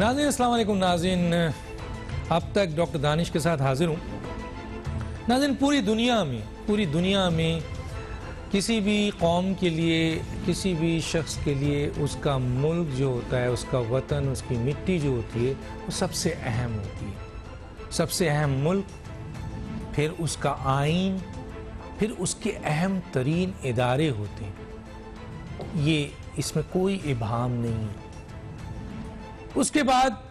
नाज़रीन अस्सलाम वालेकुम। नाज़रीन अब तक डॉक्टर दानिश के साथ हाजिर हूँ। नाज़रीन पूरी दुनिया में किसी भी कौम के लिए, किसी भी शख्स के लिए उसका मुल्क जो होता है, उसका वतन, उसकी मिट्टी जो होती है वो सबसे अहम होती है। सबसे अहम मुल्क, फिर उसका आइन, फिर उसके अहम तरीन इदारे होते हैं। ये इसमें कोई इबाहम नहीं है। उसके बाद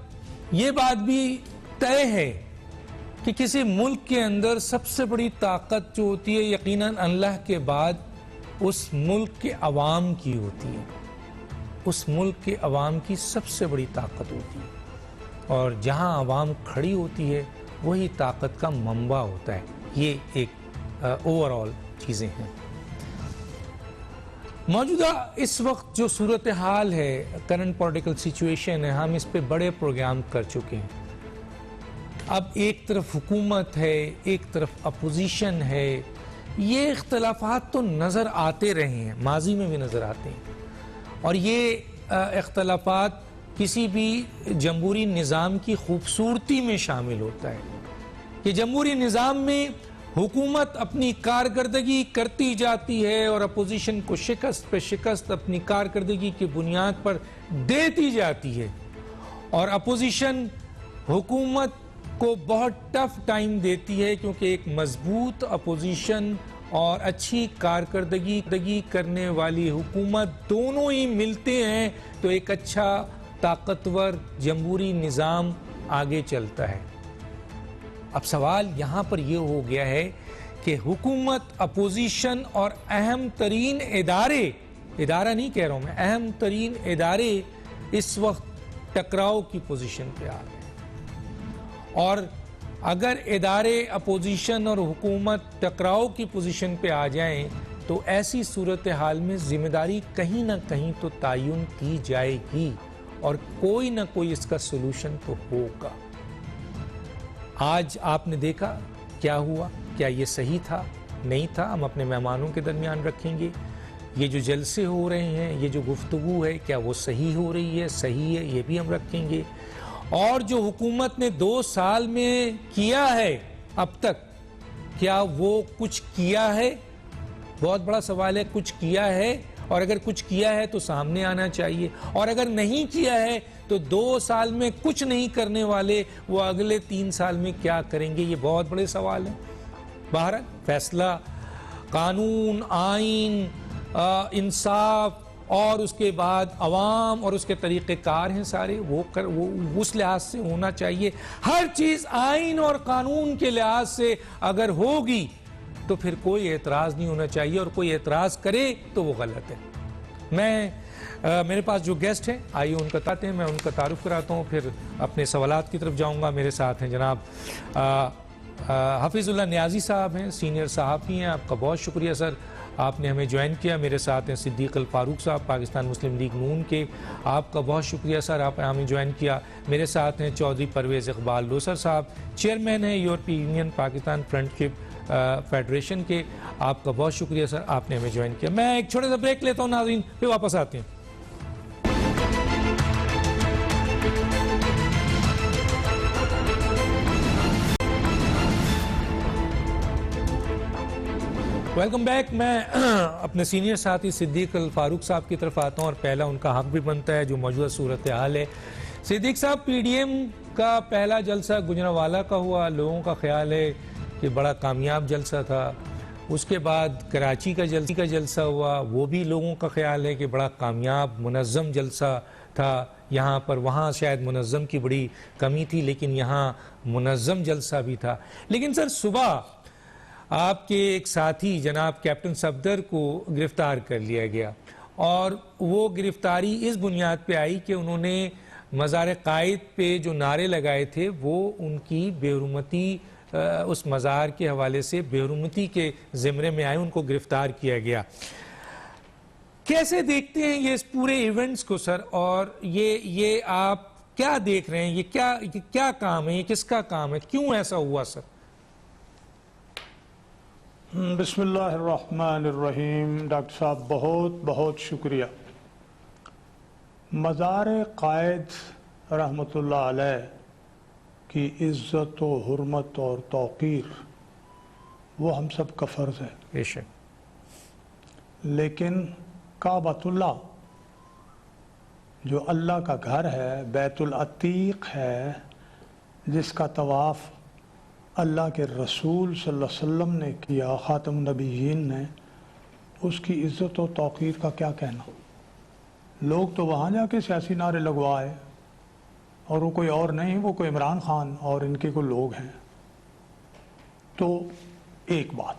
ये बात भी तय है कि किसी मुल्क के अंदर सबसे बड़ी ताकत जो होती है यकीनन अल्लाह के बाद उस मुल्क के अवाम की होती है। उस मुल्क के अवाम की सबसे बड़ी ताकत होती है और जहां अवाम खड़ी होती है वही ताकत का मंबा होता है। ये एक ओवरऑल चीज़ें हैं। मौजूदा इस वक्त जो सूरत हाल है, करंट पॉलिटिकल सिचुएशन है, हम इस पे बड़े प्रोग्राम कर चुके हैं। अब एक तरफ हुकूमत है, एक तरफ अपोजिशन है। ये इख्तलाफात तो नज़र आते रहे हैं, माजी में भी नज़र आते हैं और ये इख्तलाफात किसी भी जमहूरी निज़ाम की खूबसूरती में शामिल होता है कि जमहूरी निज़ाम में हुकूमत अपनी कारकर्दगी करती जाती है और अपोजिशन को शिकस्त पे शिकस्त अपनी कारकर्दगी की बुनियाद पर देती जाती है और अपोजिशन हुकूमत को बहुत टफ टाइम देती है क्योंकि एक मजबूत अपोजिशन और अच्छी कारकर्दगी करने वाली हुकूमत दोनों ही मिलते हैं तो एक अच्छा ताकतवर जमहूरी निज़ाम आगे चलता है। अब सवाल यहाँ पर यह हो गया है कि हुकूमत, अपोजिशन और अहम तरीन इदारा नहीं कह रहा हूँ मैं, अहम तरीन इदारे इस वक्त टकराव की पोजीशन पे आ गए और अगर इदारे, अपोजिशन और हुकूमत टकराव की पोजीशन पे आ जाएं तो ऐसी सूरत हाल में जिम्मेदारी कहीं ना कहीं तो तयन की जाएगी और कोई ना कोई इसका सोल्यूशन तो होगा। आज आपने देखा क्या हुआ, क्या ये सही था, नहीं था, हम अपने मेहमानों के दरमियान रखेंगे। ये जो जलसे हो रहे हैं, ये जो गुफ्तगू है, क्या वो सही हो रही है, सही है, ये भी हम रखेंगे। और जो हुकूमत ने 2 साल में किया है अब तक, क्या वो कुछ किया है? बहुत बड़ा सवाल है। कुछ किया है और अगर कुछ किया है तो सामने आना चाहिए और अगर नहीं किया है तो 2 साल में कुछ नहीं करने वाले वो अगले 3 साल में क्या करेंगे? ये बहुत बड़े सवाल हैं। बहरहाल फैसला, कानून, आइन, इंसाफ और उसके बाद अवाम और उसके तरीक़ेकार हैं सारे, वो उस लिहाज से होना चाहिए। हर चीज़ आइन और कानून के लिहाज से अगर होगी तो फिर कोई एतराज़ नहीं होना चाहिए और कोई एतराज़ करे तो वो गलत है। मेरे पास जो गेस्ट हैं आइए उनका बताते हैं, मैं उनका तारुफ कराता हूँ, फिर अपने सवालात की तरफ जाऊँगा। मेरे साथ हैं जनाब हफीज़ुल्लाह नियाज़ी साहब हैं, सीनियर सहाफ़ी हैं। आपका बहुत शुक्रिया सर, आपने हमें ज्वाइन किया। मेरे साथ हैं सिद्दीक़ अल फ़ारूक साहब, पाकिस्तान मुस्लिम लीग नून के, आपका बहुत शुक्रिया सर, आप हमें ज्वाइन किया। मेरे साथ हैं चौधरी परवेज़ इकबाल लोसर साहब, चेयरमैन हैं यूरोपीय यूनियन पाकिस्तान फ्रेंडशिप फेडरेशन के, आपका बहुत शुक्रिया सर, आपने हमें ज्वाइन किया। मैं एक छोटा सा ब्रेक लेता हूँ नाज़रीन, फिर वापस आते हैं। Welcome back. मैं अपने सीनियर साथी सिद्दीक़ अल फ़ारूक साहब की तरफ आता हूँ और पहला उनका हक भी बनता है जो मौजूदा सूरत हाल है। सिद्दीक़ साहब, PDM का पहला जलसा गुजरांवाला का हुआ, लोगों का ख्याल है कि बड़ा कामयाब जलसा था। उसके बाद कराची का जलसा हुआ, वो भी लोगों का ख्याल है कि बड़ा कामयाब मुनज़्ज़म जलसा था। यहाँ पर, वहाँ शायद मुनज़्ज़म की बड़ी कमी थी लेकिन यहाँ मुनज़्ज़म जलसा भी था। लेकिन सर सुबह आपके एक साथी जनाब कैप्टन सफदर को गिरफ्तार कर लिया गया और वो गिरफ्तारी इस बुनियाद पे आई कि उन्होंने मज़ार कायद पे जो नारे लगाए थे वो उनकी बेहुरमती, उस मज़ार के हवाले से बेहुरमती के ज़िम्मे में आए, उनको गिरफ्तार किया गया। कैसे देखते हैं ये इस पूरे इवेंट्स को सर, और ये आप क्या देख रहे हैं? ये क्या काम है, ये किसका काम है, क्यों ऐसा हुआ सर? बिस्मिल्लाहिर्रहमानिर्रहीम। डॉक्टर साहब बहुत बहुत शुक्रिया। मज़ार कायद रहमतुल्लाह अलैह की इज़्ज़त व हुर्मत और तौक़ीर वो हम सब का फ़र्ज़ है। बेशक। लेकिन काबतुल्लाह जो अल्लाह का घर है, बैतुल अतीक है, जिसका तवाफ़ अल्लाह के रसूल सल्लल्लाहु अलैहि वसल्लम ने किया, ख़ातमुन नबिय्यीन ने, उसकी इज़्ज़त और तौक़ीर का क्या कहना। लोग तो वहाँ जाके सियासी नारे लगवाए और वो कोई और नहीं, वो कोई इमरान खान और इनके कोई लोग हैं। तो एक बात।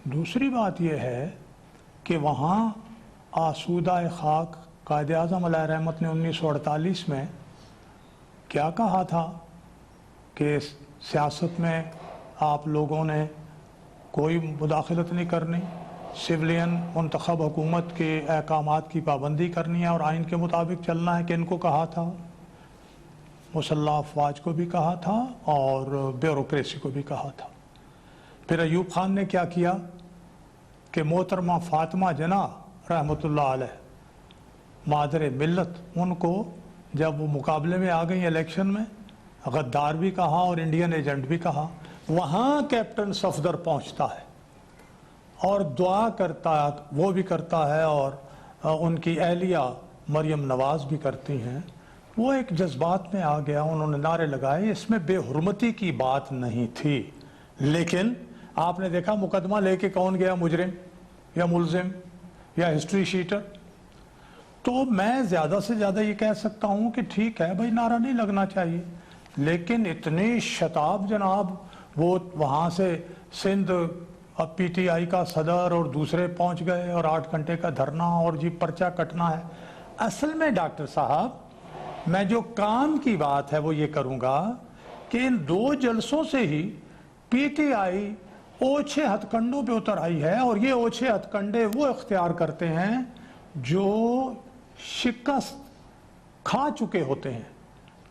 दूसरी बात यह है कि वहाँ आसूदा खाक कायद आज़म अलैहि रहमत ने 1948 में क्या कहा था कि सियासत में आप लोगों ने कोई मुदाखलत नहीं करनी, सिविलियन मुंतखब हुकूमत के अहकामात की पाबंदी करनी है और आइन के मुताबिक चलना है। कि इनको कहा था, मुसल्लह अफवाज को भी कहा था और ब्यूरोक्रेसी को भी कहा था। फिर अयूब खान ने क्या किया कि मोहतरमा फातिमा जना रहमतुल्लाह अलैह मादर मिल्लत, उनको जब वो मुकाबले में आ गई इलेक्शन में, गद्दार भी कहा और इंडियन एजेंट भी कहा। वहाँ कैप्टन सफदर पहुँचता है और दुआ करता, वो भी करता है और उनकी अहलिया मरियम नवाज भी करती हैं। वो एक जज्बात में आ गया, उन्होंने नारे लगाए। इसमें बेहुरमती की बात नहीं थी, लेकिन आपने देखा मुकदमा लेके कौन गया, मुजरिम या मुलजिम या हिस्ट्री शीटर। तो मैं ज़्यादा से ज़्यादा ये कह सकता हूँ कि ठीक है भाई, नारा नहीं लगना चाहिए, लेकिन इतनी शताब जनाब, वो वहाँ से सिंध अब पीटीआई का सदर और दूसरे पहुँच गए और 8 घंटे का धरना और जी पर्चा कटना है। असल में डॉक्टर साहब, मैं जो काम की बात है वो ये करूँगा कि इन 2 जलसों से ही पीटीआई ओछे हथकंडों पे उतर आई है और ये ओछे हथकंडे वो इख्तियार करते हैं जो शिकस्त खा चुके होते हैं।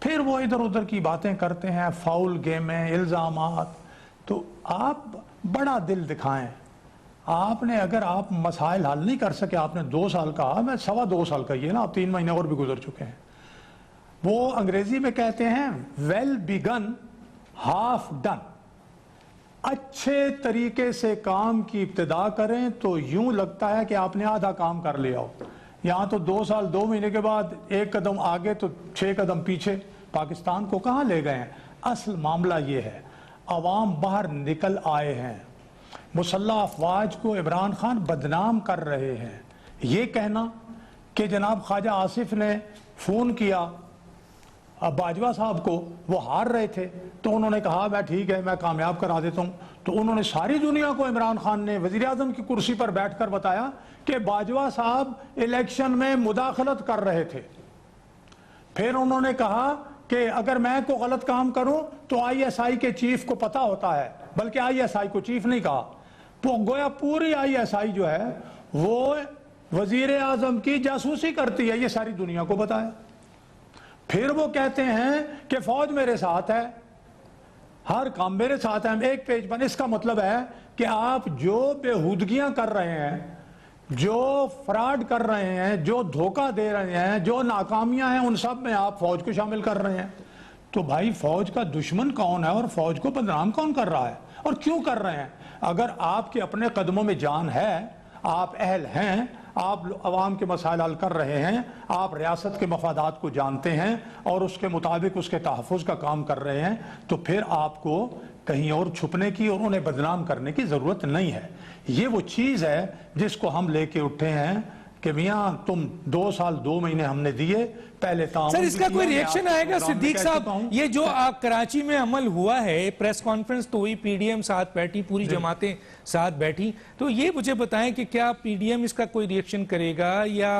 फिर वो इधर उधर की बातें करते हैं, फाउल गेमें, इल्ज़ामात। तो आप बड़ा दिल दिखाएं। आपने, अगर आप मसाइल हल नहीं कर सके, आपने 2 साल कहा, मैं 2.25 साल का, ये ना 3 महीने और भी गुजर चुके हैं। वो अंग्रेजी में कहते हैं वेल बिगन हाफ डन। अच्छे तरीके से काम की इब्तिदा करें तो यूं लगता है कि आपने आधा काम कर लिया हो। यहाँ तो 2 साल 2 महीने के बाद 1 कदम आगे तो 6 कदम पीछे पाकिस्तान को कहाँ ले गए हैं। असल मामला ये है, अवाम बाहर निकल आए हैं, मुसल्लह अफवाज को इमरान खान बदनाम कर रहे हैं। ये कहना कि जनाब ख्वाजा आसिफ ने फ़ोन किया बाजवा साहब को, वो हार रहे थे तो उन्होंने कहा मैं ठीक है, मैं कामयाब करा देता हूँ, तो उन्होंने सारी दुनिया को, इमरान खान ने वज़ीर आज़म की कुर्सी पर बैठकर बताया कि बाजवा साहब इलेक्शन में मुदाखलत कर रहे थे। फिर उन्होंने कहा कि अगर मैं को गलत काम करूं तो आईएसआई के चीफ को पता होता है, बल्कि आईएसआई को चीफ नहीं कहा, तो गोया पूरी आईएसआई जो है वो वजीर आजम की जासूसी करती है, ये सारी दुनिया को बताया। फिर वो कहते हैं कि फौज मेरे साथ है, हर काम मेरे साथ है, हम एक पेज पर। इसका मतलब है कि आप जो बेहूदगियां कर रहे हैं, जो फ्रॉड कर रहे हैं, जो धोखा दे रहे हैं, जो नाकामियां हैं, उन सब में आप फौज को शामिल कर रहे हैं। तो भाई फौज का दुश्मन कौन है और फौज को बदनाम कौन कर रहा है और क्यों कर रहे हैं? अगर आपके अपने कदमों में जान है, आप अहल हैं, आप अवाम के मसाइल हल कर रहे हैं, आप रियासत के मफादात को जानते हैं और उसके मुताबिक उसके तहफ़्फ़ुज़ का काम कर रहे हैं, तो फिर आपको कहीं और छुपने की और उन्हें बदनाम करने की ज़रूरत नहीं है। ये वो चीज़ है जिसको हम लेके उठे हैं कि मियाँ तुम 2 साल 2 महीने हमने दिए, पहले सर इसका कोई रिएक्शन आएगा सिद्दीक साहब? ये जो कराची में अमल हुआ है, प्रेस कॉन्फ्रेंस तो हुई, पीडीएम साथ बैठी, पूरी जमातें साथ बैठी, तो ये मुझे बताएं कि क्या पीडीएम इसका कोई रिएक्शन करेगा या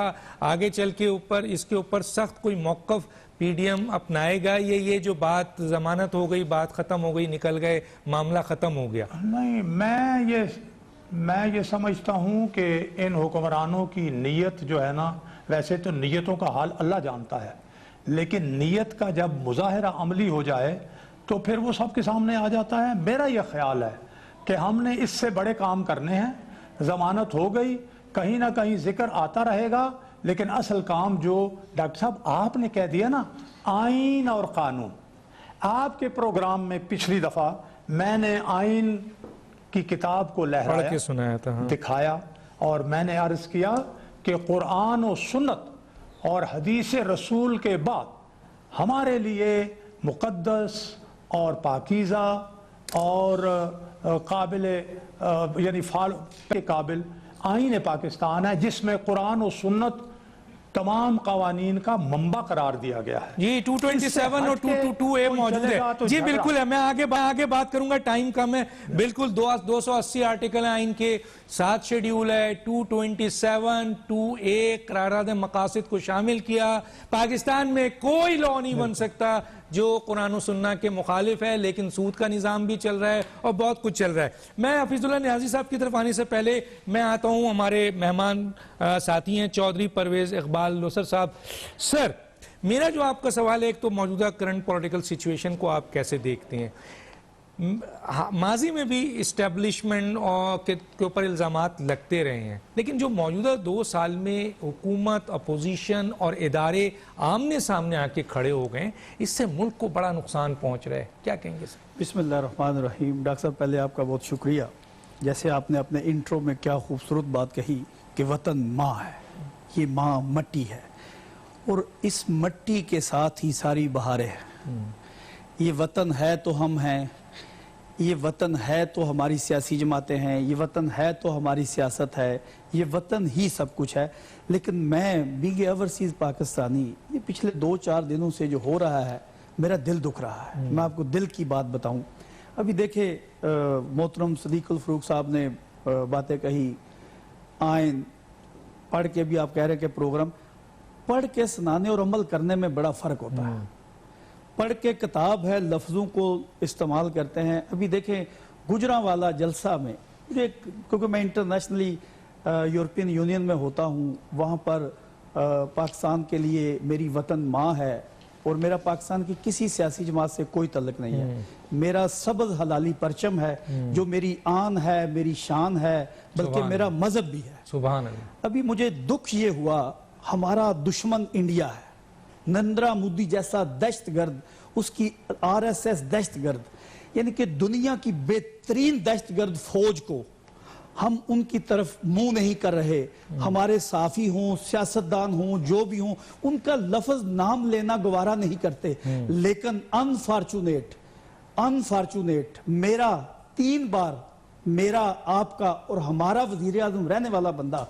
आगे चल के इसके ऊपर सख्त कोई मौक़िफ़ पीडीएम अपनाएगा? ये जो बात जमानत हो गई, बात खत्म हो गई, निकल गए, मामला खत्म हो गया? नहीं, मैं ये समझता हूँ कि इन हुक्मरानों की नीयत जो है ना, वैसे तो नीयतों का हाल अल्लाह जानता है, लेकिन नीयत का जब मुजाहिरा अमली हो जाए तो फिर वो सबके सामने आ जाता है। मेरा ये ख्याल है कि हमने इससे बड़े काम करने हैं। जमानत हो गई, कहीं ना कहीं जिक्र आता रहेगा लेकिन असल काम जो डॉक्टर साहब आपने कह दिया ना, आइन और कानून। आपके प्रोग्राम में पिछली दफा मैंने आइन की किताब को पढ़ लहराया, के सुनाया था। हाँ। दिखाया, और मैंने अर्ज किया कि कुरान और सुन्नत और हदीस रसूल के बाद हमारे लिए मुक़द्दस और पाकीज़ा और काबिल यानी फाल के काबिल आईन पाकिस्तान है, जिसमें कुरान और सुन्नत तमाम कवानीन का मंबा करार दिया गया है। जी 227 और 222A मौजूद है। तो जी बिल्कुल है, मैं आगे बात करूंगा, टाइम कम है। बिल्कुल 280 आर्टिकल हैं आइन के, 7 शेड्यूल है, 227 2A कराराद मकासद को शामिल किया। पाकिस्तान में कोई लॉ नहीं बन सकता जो कुरान और सुन्ना के मुखालिफ है, लेकिन सूद का निज़ाम भी चल रहा है और बहुत कुछ चल रहा है। मैं हफीजुल्लाह नियाज़ी साहब की तरफ आने से पहले मैं आता हूं, हमारे मेहमान साथी हैं चौधरी परवेज इकबाल लोसर साहब। सर, मेरा जो आपका सवाल है, एक तो मौजूदा करंट पॉलिटिकल सिचुएशन को आप कैसे देखते हैं? माजी में भी इस्टेब्लिशमेंट और के ऊपर इल्ज़ामात लगते रहे हैं, लेकिन जो मौजूदा 2 साल में हुकूमत, अपोजिशन और इदारे आमने सामने आके खड़े हो गए, इससे मुल्क को बड़ा नुकसान पहुंच रहा है, क्या कहेंगे सर? बिस्मिल्लाहिर्रहमानिर्रहीम। डॉक्टर साहब, पहले आपका बहुत शुक्रिया। जैसे आपने अपने इंट्रो में क्या खूबसूरत बात कही कि वतन माँ है, ये माँ मट्टी है, और इस मट्टी के साथ ही सारी बहारें हैं। ये वतन है तो हम हैं, ये वतन है तो हमारी सियासी जमातें हैं, ये वतन है तो हमारी सियासत है, ये वतन ही सब कुछ है। लेकिन मैं बीइंग ओवरसीज पाकिस्तानी, ये पिछले 2-4 दिनों से जो हो रहा है, मेरा दिल दुख रहा है। मैं आपको दिल की बात बताऊं, अभी देखे मोहतरम सदीकुल फरूक साहब ने बातें कही, आइन पढ़ के भी आप कह रहे हैं कि प्रोग्राम पढ़ के सुनाने और अमल करने में बड़ा फ़र्क होता है। पढ़ के किताब है, लफ्ज़ों को इस्तेमाल करते हैं। अभी देखें गुजरांवाला जलसा में, क्योंकि मैं इंटरनेशनली यूरोपियन यूनियन में होता हूँ, वहाँ पर पाकिस्तान के लिए मेरी वतन माँ है, और मेरा पाकिस्तान की किसी सियासी जमात से कोई तल्लुक नहीं है। मेरा सबज़ हलाली परचम है, जो मेरी आन है, मेरी शान है, बल्कि मेरा मजहब भी है। सुभान अल्लाह। अभी मुझे दुख ये हुआ, हमारा दुश्मन इंडिया है, नरेंद्र मोदी जैसा दहशतगर्द, उसकी RSS दहशतगर्द, यानी कि दुनिया की बेहतरीन दहशतगर्द फौज को हम उनकी तरफ मुंह नहीं कर रहे। हमारे साफी हों, सियासतदान हों, जो भी हों, उनका लफ्ज नाम लेना गवारा नहीं करते। लेकिन अनफॉर्चुनेट मेरा 3 बार मेरा, आपका और हमारा वजीर आजम रहने वाला बंदा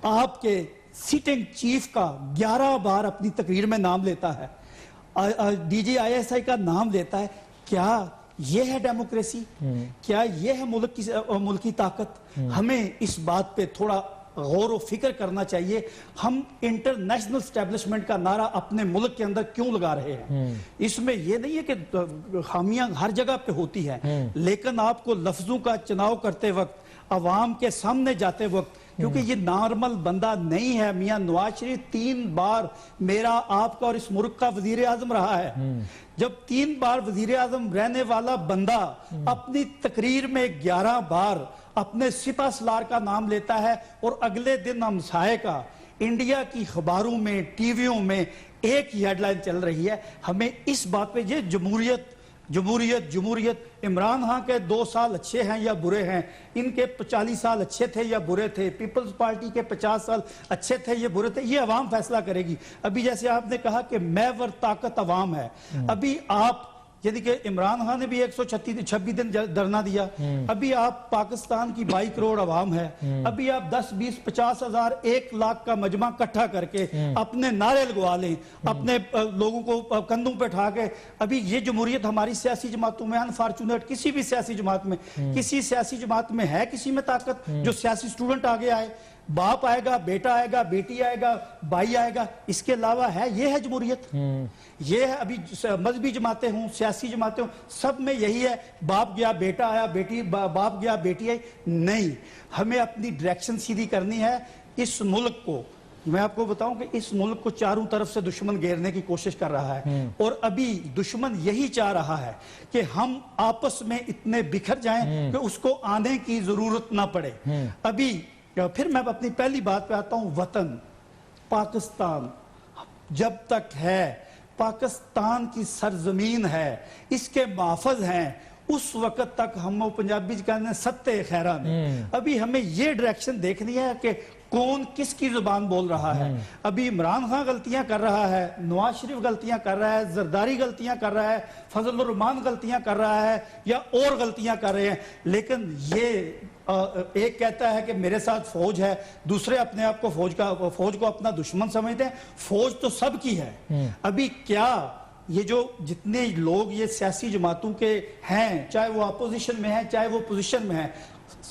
आपके सिटिंग चीफ का 11 बार अपनी तकरीर में नाम लेता है, DGISI का नाम लेता है। क्या ये है डेमोक्रेसी? क्या ये है मुल्क की ताकत? हमें इस बात पे थोड़ा गौर व फिक्र करना चाहिए। हम इंटरनेशनल स्टैब्लिशमेंट का नारा अपने मुल्क के अंदर क्यों लगा रहे हैं? इसमें यह नहीं है कि खामियां हर जगह पे होती हैं, लेकिन आपको लफ्जों का चुनाव करते वक्त, अवाम के सामने जाते वक्त, क्योंकि ये नॉर्मल बंदा नहीं है। मियां नवाज शरीफ 3 बार मेरा, आपका और इस मुल्क का वजीर आजम रहा है। जब 3 बार वजीर आजम रहने वाला बंदा अपनी तकरीर में 11 बार अपने सिपा सलार का नाम लेता है, और अगले दिन हमसाये का इंडिया की अखबारों में, टीवियों में एक ही हेडलाइन चल रही है, हमें इस बात पे, ये जमहूरियत, इमरान खान के 2 साल अच्छे हैं या बुरे हैं, इनके 40 साल अच्छे थे या बुरे थे, पीपल्स पार्टी के 50 साल अच्छे थे या बुरे थे, ये अवाम फैसला करेगी। अभी जैसे आपने कहा कि महवर ताकत अवाम है, अभी आप, यानी कि इमरान खान ने भी 126 दिन धरना दिया, अभी आप पाकिस्तान की 22 करोड़ अवाम है, अभी आप 10, 20, 50 हजार, 1 लाख का मजमा इकट्ठा करके अपने नारे लगवा लें, अपने लोगों को कंधों पे उठा के। अभी ये जमहूरियत हमारी सियासी जमातों में, अनफॉर्चुनेट किसी भी सियासी जमात में, किसी सियासी जमात में है किसी में ताकत जो सियासी स्टूडेंट आगे आए, बाप आएगा, बेटा आएगा, बेटी आएगा, भाई आएगा, इसके अलावा है, ये है जमहूरियत? ये है? अभी मजहबी जमातें हों, सियासी जमातें हों, सब में यही है, बाप गया बेटा आया, बेटी, बाप गया बेटी आई। नहीं, हमें अपनी डायरेक्शन सीधी करनी है। इस मुल्क को, मैं आपको बताऊं कि इस मुल्क को चारों तरफ से दुश्मन घेरने की कोशिश कर रहा है, और अभी दुश्मन यही चाह रहा है कि हम आपस में इतने बिखर जाएं कि उसको आने की जरूरत ना पड़े। अभी फिर मैं अपनी पहली बात पे आता हूं, वतन। पाकिस्तान जब तक है, पाकिस्तान की सरजमीन है, इसके माफज हैं, उस वक्त तक हम पंजाबी कहते हैं सत्ते खैरा में। अभी हमें ये डायरेक्शन देखनी है कि कौन किसकी जुबान बोल रहा है। अभी इमरान खान गलतियां कर रहा है, नवाज शरीफ गलतियां कर रहा है, जरदारी गलतियां कर रहा है, फजलुर रहमान गलतियां कर रहा है या और गलतियां कर रहे हैं, लेकिन ये एक कहता है कि मेरे साथ फौज है, दूसरे अपने आप को फौज को अपना दुश्मन समझते हैं। फौज तो सबकी है। अभी क्या ये जो जितने लोग ये सियासी जमातों के हैं, चाहे वो अपोजिशन में है चाहे वो पोजीशन में है,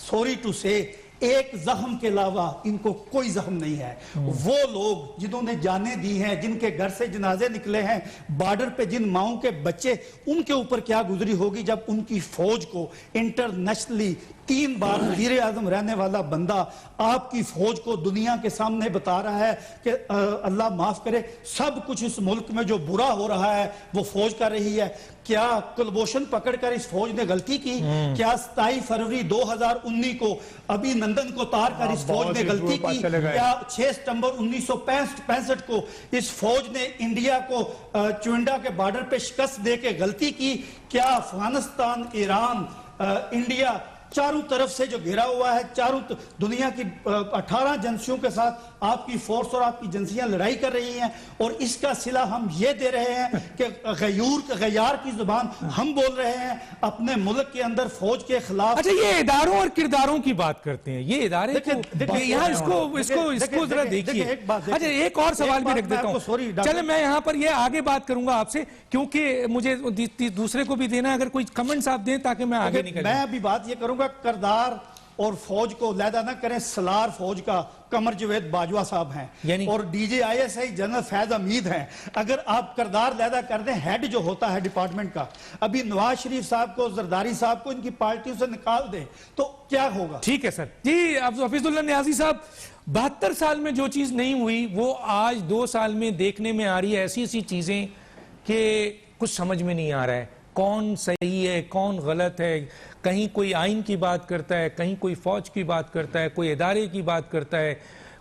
सॉरी टू से एक जख्म के अलावा इनको कोई जख्म नहीं है। वो लोग जिन्होंने जाने दी हैं, जिनके घर से जनाजे निकले हैं, बॉर्डर पे जिन माओं के बच्चे, उनके ऊपर क्या गुजरी होगी जब उनकी फौज को इंटरनेशनली 3 बार वजीर आजम रहने वाला बंदा आपकी फौज को दुनिया के सामने बता रहा है कि अल्लाह माफ करे, सब कुछ इस मुल्क में जो बुरा हो रहा है वो फौज कर रही है। क्या कुलभूषण पकड़कर इस फौज ने गलती की? क्या 27 फरवरी 2019 को अभिनंदन को तार कर इस फौज ने गलती की? क्या 6 सितंबर 1965 को इस फौज ने इंडिया को चुंडा के बॉर्डर पे शिकस्त दे के गलती की? क्या अफगानिस्तान, ईरान, इंडिया चारों तरफ से जो घिरा हुआ है, चारों दुनिया की 18 एजेंसियों के साथ आपकी फोर्स और आपकी एजेंसियां लड़ाई कर रही हैं, और इसका सिला हम ये दे रहे हैं कि गयार की जुबान हम बोल रहे हैं अपने मुल्क के अंदर फौज के खिलाफ। अच्छा, ये इदारों और किरदारों की बात करते हैं, ये इदारे यहाँ इसको जरा देखिए। अच्छा, एक और सवाल भी रख देता हूँ, चले मैं यहाँ पर ये आगे बात करूंगा आपसे, क्योंकि मुझे दूसरे को भी देना है, अगर कोई कमेंट्स आप दें ताकि मैं आगे निकल। मैं अभी बात ये करूंगा, करदार और फौज को लैदा ना करें। सलार फौज का कमर जवेद बाजवा साहब हैं और DGISI जनरल फैज हमीद हैं। अगर आप करदार लैदा कर दें, हेड जो होता है डिपार्टमेंट का, अभी नवाज शरीफ साहब को, जरदारी साहब को इनकी पार्टियों से निकाल दें तो क्या होगा? ठीक है सर जी। अब हफीजुल्लाह नियाज़ी साहब, 72 साल में जो चीज नहीं हुई वो आज 2 साल में देखने में आ रही है। ऐसी ऐसी चीजें कि कुछ समझ में नहीं आ रहा है कौन सही है कौन गलत है। कहीं कोई आइन की बात करता है, कहीं कोई फौज की बात करता है, कोई इदारे की बात करता है,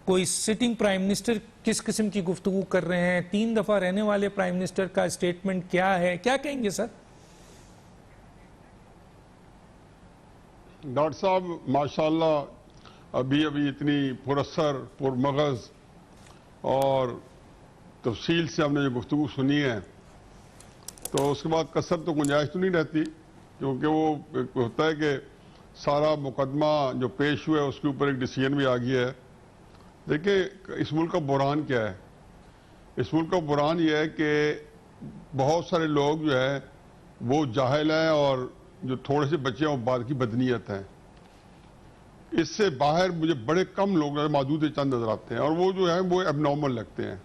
कोई सिटिंग प्राइम मिनिस्टर किस किस्म की गुफ्तगू कर रहे हैं, 3 दफा रहने वाले प्राइम मिनिस्टर का स्टेटमेंट क्या है, क्या कहेंगे सर? डॉक्टर साहब माशाल्लाह अभी इतनी पुरअसर, पुरमगज और तफसील से हमने जो गुफ्तगू सुनी है, तो उसके बाद कसर तो गुंजाइश तो नहीं रहती, क्योंकि वो होता है कि सारा मुकदमा जो पेश हुआ है उसके ऊपर एक डिसीजन भी आ गया है। देखिए, इस मुल्क का बुरान क्या है? इस मुल्क का बुरान ये है कि बहुत सारे लोग जो है वो जाहिल हैं, और जो थोड़े से बच्चे हैं वो बाद की बदनीयत हैं। इससे बाहर मुझे बड़े कम लोग मौजूद चंद नजर आते हैं, और वो जो है वो एबनॉर्मल लगते हैं।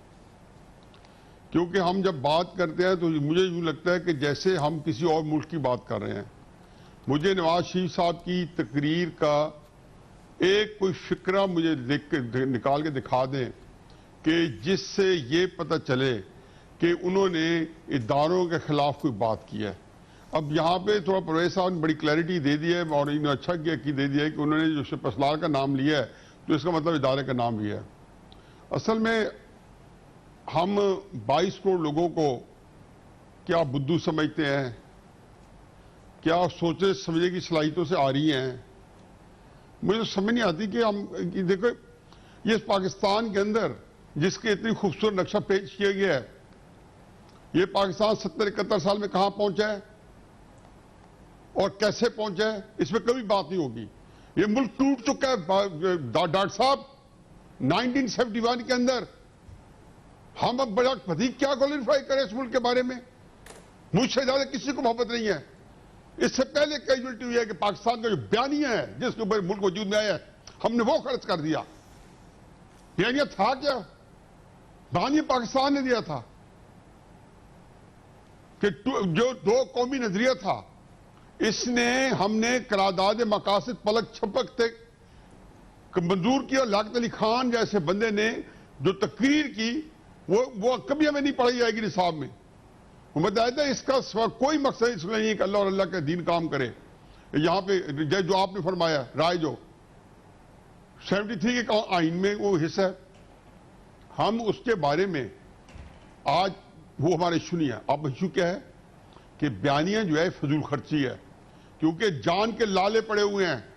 क्योंकि हम जब बात करते हैं तो मुझे यूँ लगता है कि जैसे हम किसी और मुल्क की बात कर रहे हैं। मुझे नवाज शरीफ साहब की तकरीर का एक कोई फिक्रा मुझे निकाल के दिखा दें कि जिससे ये पता चले कि उन्होंने इदारों के खिलाफ कोई बात की है। अब यहाँ पे थोड़ा परवेज साहब ने बड़ी क्लैरिटी दे दी है, और इन्होंने अच्छा किया कि दे दिया है कि उन्होंने जो शपसलार का नाम लिया है तो इसका मतलब इदारे का नाम भी है। असल में हम 22 करोड़ लोगों को क्या बुद्धू समझते हैं, क्या सोचे समझने की सलाहियतों से आ रही हैं? मुझे तो समझ नहीं आती कि हम देखो, ये पाकिस्तान के अंदर जिसके इतनी खूबसूरत नक्शा पेश किया गया है, ये पाकिस्तान 70-71 साल में कहां पहुंचा है और कैसे पहुंचा है, इसमें कभी बात नहीं होगी। ये मुल्क टूट चुका है डॉक्टर साहब। 1971 के अंदर हम अब बड़ा अधिक क्या क्वालिफाई करें इस मुल्क के बारे में? मुझसे ज्यादा किसी को मोहब्बत नहीं है। इससे पहले कैजुअलिटी हुई है कि पाकिस्तान का जो बयानिया है जिसके ऊपर मुल्क वजूद में आया है, हमने वो खर्च कर दिया। बयानिया था क्या? बयानिया पाकिस्तान ने दिया था कि जो 2 कौमी नजरिया था, इसने हमने करारदाद मकासद पलक छपक तक मंजूर किया। लियाकत अली खान जैसे बंदे ने जो तकरीर की वो कभी हमें नहीं पढ़ाई जाएगी निसाब में। मुमदायदा इसका कोई मकसद इसमें नहीं है कि अल्लाह और अल्लाह के दीन काम करे। यहाँ पे जो आपने फरमाया राय, जो 73 के आइन में वो हिस्सा है, हम उसके बारे में आज वो हमारा इशू नहीं है। अब इशू क्या है कि बयानियां जो है फजूल खर्ची है, क्योंकि जान के लाले पड़े हुए हैं।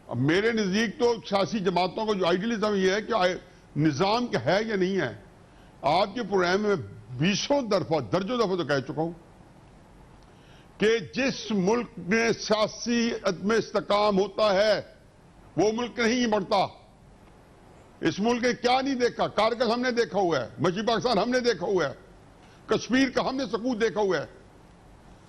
अब मेरे नजदीक तो सियासी जमातों का जो आइडियलिज्म ये है कि निजाम क्या है या नहीं है। आपके प्रोग्राम में 20 दफा दर्जों दफा तो कह चुका हूं कि जिस मुल्क में सियासी अदम इस्तेकाम होता है वो मुल्क नहीं बढ़ता। इस मुल्क ने क्या नहीं देखा? कारगिल हमने देखा हुआ है, मशी पाकिस्तान हमने देखा हुआ है, कश्मीर का हमने सकूत देखा हुआ है,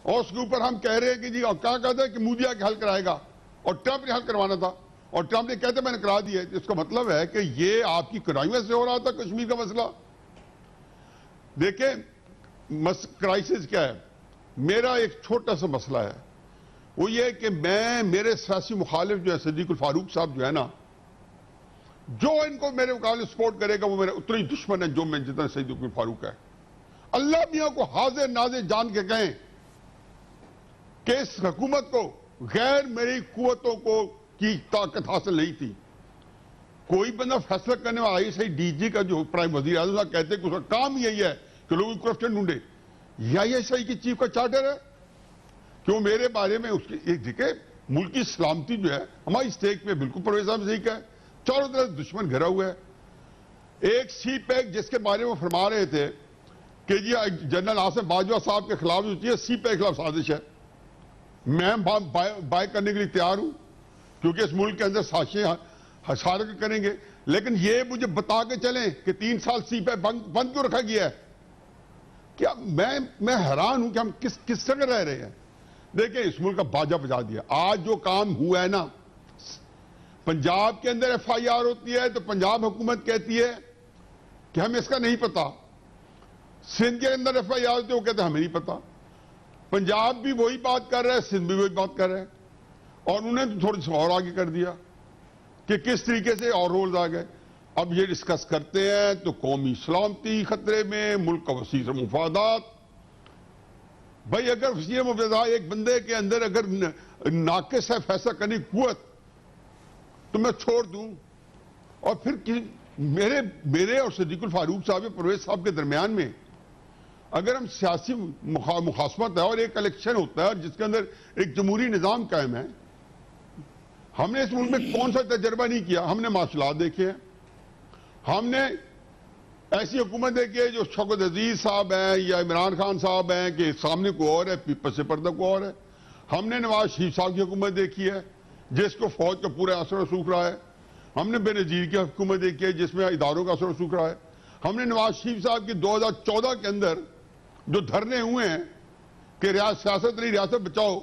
और उसके ऊपर हम कह रहे हैं कि जी और क्या कहते हैं कि मोदी आके हल कराएगा, और ट्रंप ने हल करवाना था और ट्रंप ने कहते मैंने करा दिया। इसका मतलब है कि ये आपकी कराइयों से हो रहा था कश्मीर का मसला। देखें क्राइसिस क्या है। मेरा एक छोटा सा मसला है, वो ये है कि मेरे सियासी मुखालिफ जो है सिद्दीकुल फारूक साहब जो है ना, जो इनको मेरे मुकाबले सपोर्ट करेगा वो मेरा उतना ही दुश्मन है जो मैं जितना सिद्दीकुल फारूक है। अल्लाह मियां को हाजिर नाजिर जान के कहें कि इस हुकूमत को गैर मेरी कुव्वतों को की ताकत हासिल नहीं थी। कोई बंदा फैसला करने वाला आई सही डीजी का जो प्राइम वजीर आजम साहब कहते हैं कि उसका काम यही है कि लोग करप्शन ढूंढे, या ये सही की चीफ का चार्टर है क्यों मेरे बारे में उसकी एक दिखे। मुल्क की सलामती जो है हमारी स्टेक पे बिल्कुल परवेज साहब सही का है, चारों तरफ दुश्मन घिरा हुआ है। एक सी पैक जिसके बारे में फरमा रहे थे कि जी जनरल आसिफ बाजवा साहब के खिलाफ जो है सी पैक के खिलाफ साजिश है, मैं बाय करने के लिए तैयार हूं क्योंकि इस मुल्क के अंदर साजिशें हसारत करेंगे, लेकिन ये मुझे बता के चलें कि 3 साल सी पैक बंद क्यों रखा गया है। क्या मैं हैरान हूं कि हम किस जगह रह रहे हैं। देखिए इस मुल्क का बाजा बजा दिया। आज जो काम हुआ है ना, पंजाब के अंदर FIR होती है तो पंजाब हुकूमत कहती है कि हमें इसका नहीं पता, सिंध के अंदर FIR होती है वो कहते हैं हमें नहीं पता। पंजाब भी वही बात कर रहा है, सिंध भी वही बात कर रहा है, और उन्होंने तो थोड़ी सी और आगे कर दिया कि किस तरीके से और रोल्स आ गए। अब ये डिस्कस करते हैं तो कौमी सलामती खतरे में, मुल्क का वसीर मुफादात। भाई अगर वसीर मुफादात एक बंदे के अंदर अगर नाकिस है फैसला करने की कुव्वत तो मैं छोड़ दूं, और फिर मेरे और सिद्दीकुल फारूक साहब परवेज साहब के दरमियान में अगर हम सियासी मुखासमत है और एक इलेक्शन होता है और जिसके अंदर एक जमहूरी निजाम कायम है। हमने इस मुल्क में कौन सा तजर्बा नहीं किया। हमने मार्शलात देखे हैं, हमने ऐसी हुकूमत देखी है जो शौकत अजीज साहब हैं या इमरान खान साहब हैं कि सामने को और है पीछे पर्दा को और है। हमने नवाज शरीफ साहब की हुकूमत देखी है जिसको फौज का पूरा असर सूख रहा है। हमने बेनजीर की हुकूमत देखी है जिसमें इदारों का असर सूख रहा है। हमने नवाज शरीफ साहब की 2014 के अंदर जो धरने हुए हैं कि सियासत नहीं रियासत बचाओ,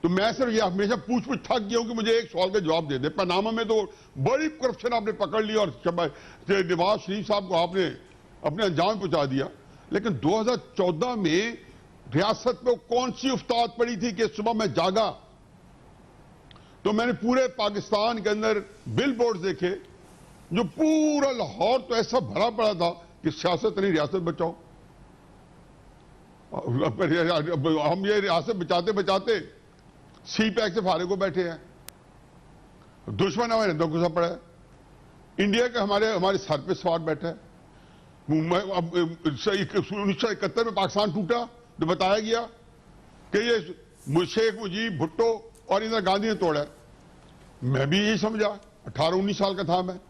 तो मैं सिर्फ ये हमेशा पूछ थक गया हूं कि मुझे एक सवाल का जवाब दे दे। पनामा में तो बड़ी करप्शन आपने पकड़ ली और नवाज शरीफ साहब को आपने अपने अंजाम पहुंचा दिया, लेकिन 2014 में रियासत में कौन सी उफ्ताद पड़ी थी कि सुबह मैं जागा तो मैंने पूरे पाकिस्तान के अंदर बिल बोर्ड देखे जो पूरा लाहौर तो ऐसा भरा पड़ा था कि सियासत नहीं रियासत बचाओ। हम ये रियासत बचाते बचाते सी पैक से फारे को बैठे हैं, दुश्मन हमारे अंदर घुसा पड़ा है। इंडिया का हमारे सर पे सवार बैठा है। 1971 में पाकिस्तान टूटा तो बताया गया कि ये शेख मुजीब, भुट्टो और इंदिरा गांधी ने तोड़ा है। मैं भी यही समझा, 18-19 साल का था मैं।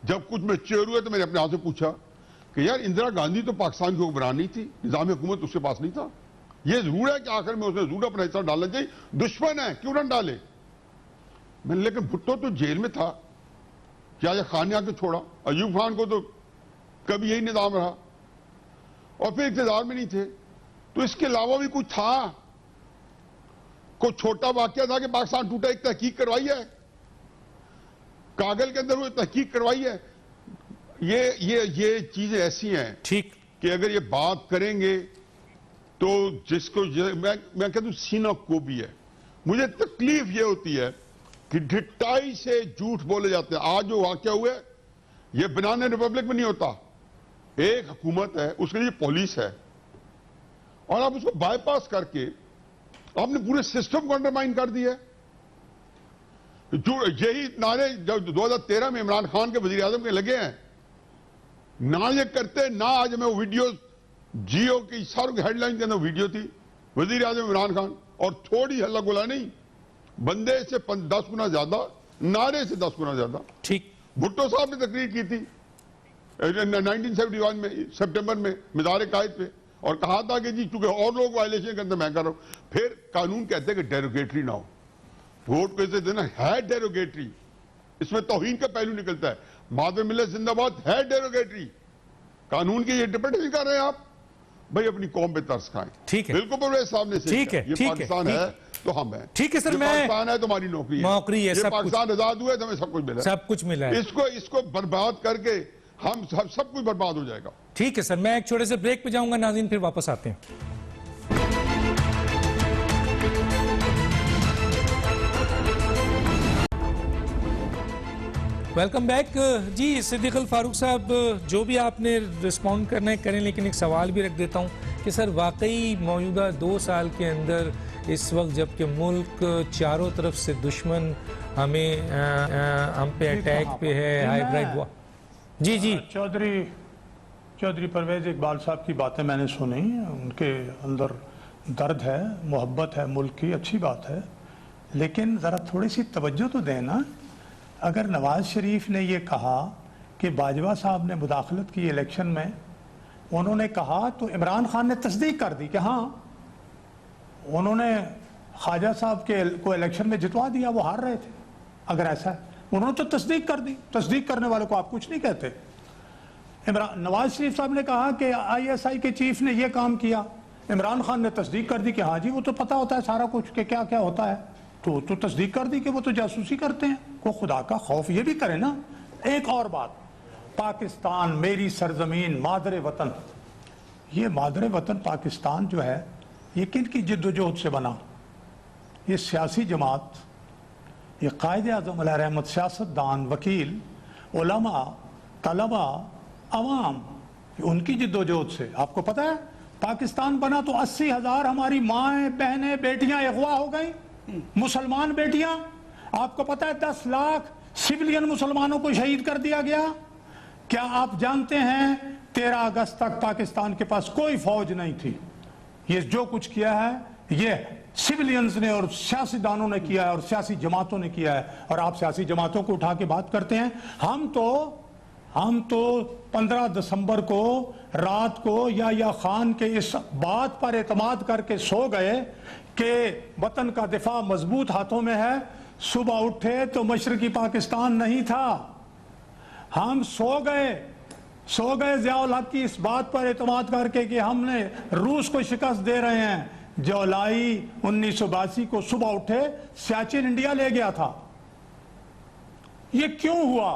जब कुछ मैच्योर हुआ तो मैंने अपने आप से पूछा कि यार इंदिरा गांधी तो पाकिस्तान की हुक्मरान नहीं थी, निजाम हुकूमत उसके पास नहीं था। ये जरूर है कि आखिर में उसने जरूर अपना हिस्सा डालना चाहिए, दुश्मन है क्यों ना डाले। मैंने लेकिन भुट्टो तो जेल में था, क्या खान ने आके छोड़ा। अयूब खान को तो कभी यही निजाम रहा और फिर इक़्तिदार में नहीं थे। तो इसके अलावा भी कुछ था, कोई छोटा वाकया था कि पाकिस्तान टूटा, एक तहकीक करवाई है, कागल के अंदर वो तहकीक करवाई है। ये चीजें ऐसी हैं ठीक कि अगर ये बात करेंगे तो जिसको मैं कहता हूं सीना को भी है। मुझे तकलीफ ये होती है कि ढिठाई से झूठ बोले जाते हैं। आज जो वाकया हुआ है ये बनाना रिपब्लिक में नहीं होता। एक हुकूमत है, उसके लिए पुलिस है, और आप उसको बाईपास करके आपने पूरे सिस्टम को अंडरमाइन कर दिया। जो यही नारे जब 2013 में इमरान खान के वजीर आजम के लगे हैं ना ये करते ना आज मैं वीडियो जियो की सारी हेडलाइन के अंदर वीडियो थी वजीर आजम इमरान खान और थोड़ी हल्ला गुला नहीं बंदे से 10 गुना ज्यादा नारे से 10 गुना ज्यादा। ठीक। भुट्टो साहब ने तकरीर की थी 1971 में सितंबर में मीनार कायद पे और कहा था कि जी चूंकि और लोग वायलेशन करते मैं कर रहा हूं। फिर कानून कहते हैं कि डेरोगेटरी ना हो, वोट कैसे देना है डेरोगेटरी, इसमें तौहीन का पहलू निकलता है। मादर मिल्लत जिंदाबाद है डेरोगेटरी, कानून की इंटरप्रिटेशन कर रहे हैं आप, भाई अपनी कौम पे तरस खाएं। ठीक है, बिल्कुल परवेज साहब ने सही ठीक है, कहा, ये ठीक है, पाकिस्तान ठीक है है। तो हम हैं। ठीक है सर, ये मैं पाकिस्तान है तो हमारी नौकरी है, नौकरी है, ये सब कुछ। पाकिस्तान आजाद हुआ है तो हमें सब कुछ मिला है। सब कुछ मिला है। इसको बर्बाद करके हम सब कुछ बर्बाद हो जाएगा। ठीक है सर, मैं एक छोटे से ब्रेक पे जाऊंगा नाज़रीन, फिर वापस आते हैं। वेलकम बैक जी। सिद्दीक अल फारूक साहब, जो भी आपने रिस्पॉन्ड करना है करें, लेकिन एक सवाल भी रख देता हूं कि सर वाकई मौजूदा 2 साल के अंदर इस वक्त जबकि मुल्क चारों तरफ से दुश्मन हम पे अटैक पे है, हाइब्रिड जी जी चौधरी परवेज इकबाल साहब की बातें मैंने सुनी, उनके अंदर दर्द है, मोहब्बत है मुल्क की, अच्छी बात है, लेकिन ज़रा थोड़ी सी तवज्जो तो देना। अगर नवाज शरीफ ने ये कहा कि बाजवा साहब ने मुदाखलत की इलेक्शन में, उन्होंने कहा तो इमरान खान ने तस्दीक कर दी कि हाँ उन्होंने ख्वाजा साहब को इलेक्शन में जितवा दिया, वो हार रहे थे। अगर ऐसा है, उन्होंने तो तस्दीक कर दी, तस्दीक करने वाले को आप कुछ नहीं कहते। नवाज शरीफ साहब ने कहा कि ISI के चीफ ने यह काम किया, इमरान खान ने तस्दीक कर दी कि हाँ जी वो तो पता होता है सारा कुछ कि क्या क्या होता है, तो तस्दीक कर दी कि वो तो जासूसी करते हैं। को खुदा का खौफ ये भी करे ना। एक और बात, पाकिस्तान मेरी सरजमीन, मादर वतन, ये मादर वतन पाकिस्तान जो है ये किन की जिद्दोजहद से बना? ये सियासी जमात, ये कायद आज़म अलैहि रहमत, सियासतदान, वकील, उलमा, तलबा, अवाम, उनकी जिद्दोजहद से। आपको पता है पाकिस्तान बना तो 80,000 हमारी माएँ बहनें बेटियां अगवा हो गई, मुसलमान बेटियां। आपको पता है 10 लाख सिविलियन मुसलमानों को शहीद कर दिया गया। क्या आप जानते हैं 13 अगस्त तक पाकिस्तान के पास कोई फौज नहीं थी। ये जो कुछ किया है ये सिविलियंस ने और सियासीदानों ने किया है और सियासी जमातों ने किया है। और आप सियासी जमातों को उठा के बात करते हैं। हम तो 15 दिसंबर को रात को या खान के इस बात पर एतमाद करके सो गए कि वतन का दिफा मजबूत हाथों में है। सुबह उठे तो मशरकी पाकिस्तान नहीं था। हम सो गए ज़ियाउल हक की इस बात पर एतमाद करके कि हमने रूस को शिकस्त दे रहे हैं। जुलाई 1982 को सुबह उठे, सियाचिन इंडिया ले गया था। ये क्यों हुआ?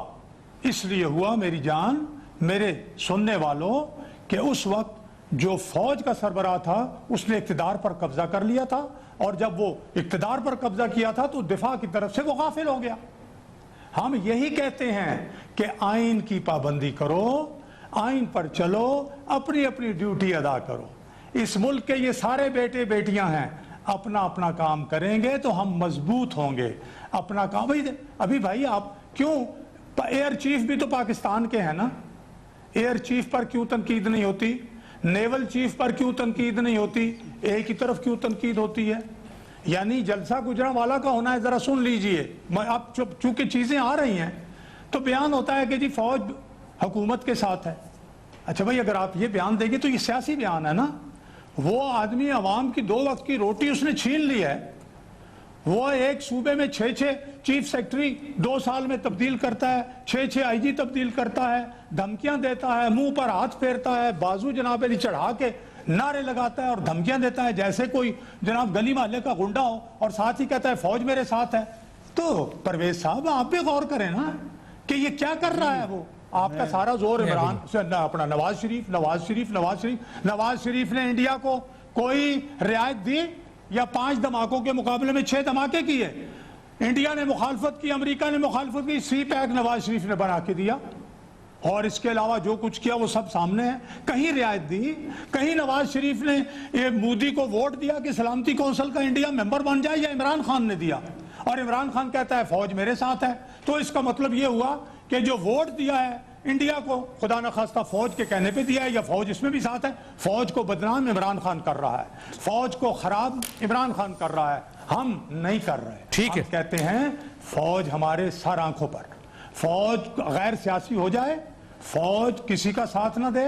इसलिए हुआ मेरी जान, मेरे सुनने वालों, कि उस वक्त जो फौज का सरबराह था उसने इक्तदार पर कब्जा कर लिया था, और जब वो इक्तदार पर कब्जा किया था तो दिफा की तरफ से वो गाफिल हो गया। हम यही कहते हैं कि आइन की पाबंदी करो, आइन पर चलो, अपनी अपनी ड्यूटी अदा करो। इस मुल्क के ये सारे बेटे बेटियां हैं, अपना अपना काम करेंगे तो हम मजबूत होंगे। अपना काम अभी भाई आप क्यों, एयर चीफ भी तो पाकिस्तान के हैं ना, एयर चीफ पर क्यों तनकीद नहीं होती? नेवल चीफ पर क्यों तनकीद नहीं होती? एक ही तरफ क्यों तनकीद होती है? यानी जलसा गुजरांवाला का होना है। जरा सुन लीजिए, अब चूंकि चीजें आ रही हैं तो बयान होता है कि जी फौज हुकूमत के साथ है। अच्छा भाई, अगर आप ये बयान देंगे तो ये सियासी बयान है ना। वो आदमी अवाम की 2 वक्त की रोटी उसने छीन ली है। वो एक सूबे में 6 चीफ सेक्रेटरी 2 साल में तब्दील करता है, 6 IG तब्दील करता है, धमकियां देता है, मुंह पर हाथ फेरता है, बाजू जनाब चढ़ा के नारे लगाता है और धमकियां देता है जैसे कोई जनाब गली मोहल्ले का गुंडा हो, और साथ ही कहता है फौज मेरे साथ है। तो परवेज साहब आप भी गौर करें ना कि ये क्या कर रहा है। वो आपका सारा जोर इमरान से, अपना नवाज शरीफ ने इंडिया को कोई रियायत दी या 5 धमाकों के मुकाबले में 6 धमाके किए। इंडिया ने मुखालफत की, अमेरिका ने मुखालफत की, C-पैक नवाज शरीफ ने बना के दिया। और इसके अलावा जो कुछ किया वो सब सामने है। कहीं रियायत दी, कहीं नवाज शरीफ ने ये मोदी को वोट दिया कि सलामती कौंसिल का इंडिया मेंबर बन जाए, या इमरान खान ने दिया? और इमरान खान कहता है फौज मेरे साथ है। तो इसका मतलब ये हुआ कि जो वोट दिया है इंडिया को खुदा न खास्ता फौज के कहने पे दिया है, या फौज इसमें भी साथ है। फौज को बदनाम इमरान खान कर रहा है, फौज को खराब इमरान खान कर रहा है, हम नहीं कर रहे। ठीक है। हम कहते हैं फौज हमारे सर आंखों पर, फौज गैर सियासी हो जाए, फौज किसी का साथ ना दे,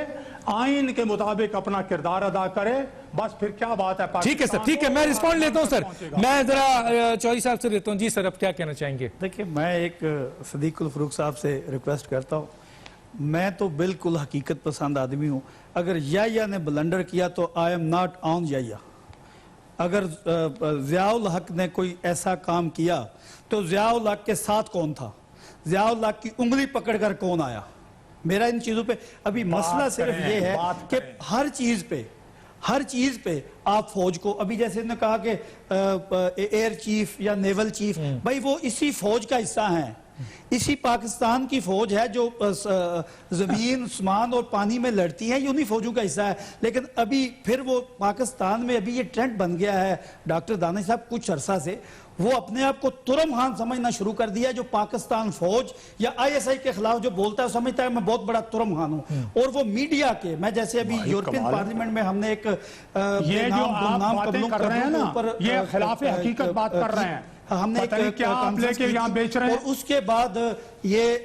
आइन के मुताबिक अपना किरदार अदा करे, बस फिर क्या बात है। ठीक है सर, ठीक है, मैं रिस्पॉन्ड लेता हूं सर। मैं जरा चौधरी साहब से लेता हूं। जी सर, अब क्या कहना चाहेंगे? देखिए, मैं एक सदीकुल फरूक साहब से रिक्वेस्ट करता हूँ। मैं तो बिल्कुल हकीकत पसंद आदमी हूँ। अगर याया ने ब्लंडर किया तो आई एम नॉट ऑन याया। अगर ज़ियाउल हक ने कोई ऐसा काम किया तो ज़ियाउल हक के साथ कौन था, ज़ियाउल हक की उंगली पकड़कर कौन आया? मेरा इन चीजों पे अभी मसला सिर्फ ये है कि हर चीज पे आप फौज को, अभी जैसे ने कहा कि एयर चीफ या नेवल चीफ, भाई वो इसी फौज का हिस्सा हैं। इसी पाकिस्तान की फौज है जो जमीन, आसमान और पानी में लड़ती है, ये उन्हीं फौजों का हिस्सा है। लेकिन अभी फिर वो पाकिस्तान में अभी ये ट्रेंड बन गया है डॉक्टर दानिश साहब कुछ अरसा से, वो अपने आप को तुरम खान समझना शुरू कर दिया। जो पाकिस्तान फौज या ISI के खिलाफ जो बोलता है समझता है मैं बहुत बड़ा तुरम खान हूं। और वो मीडिया के, मैं जैसे अभी यूरोपियन पार्लियामेंट में हमने एक ये जो आप बातें कर रहे हैं ना, ये खिलाफ हकीकत बात कर रहे हैं। हमने एक क्या आप लेके यहाँ बेच रहे हैं। और उसके बाद ये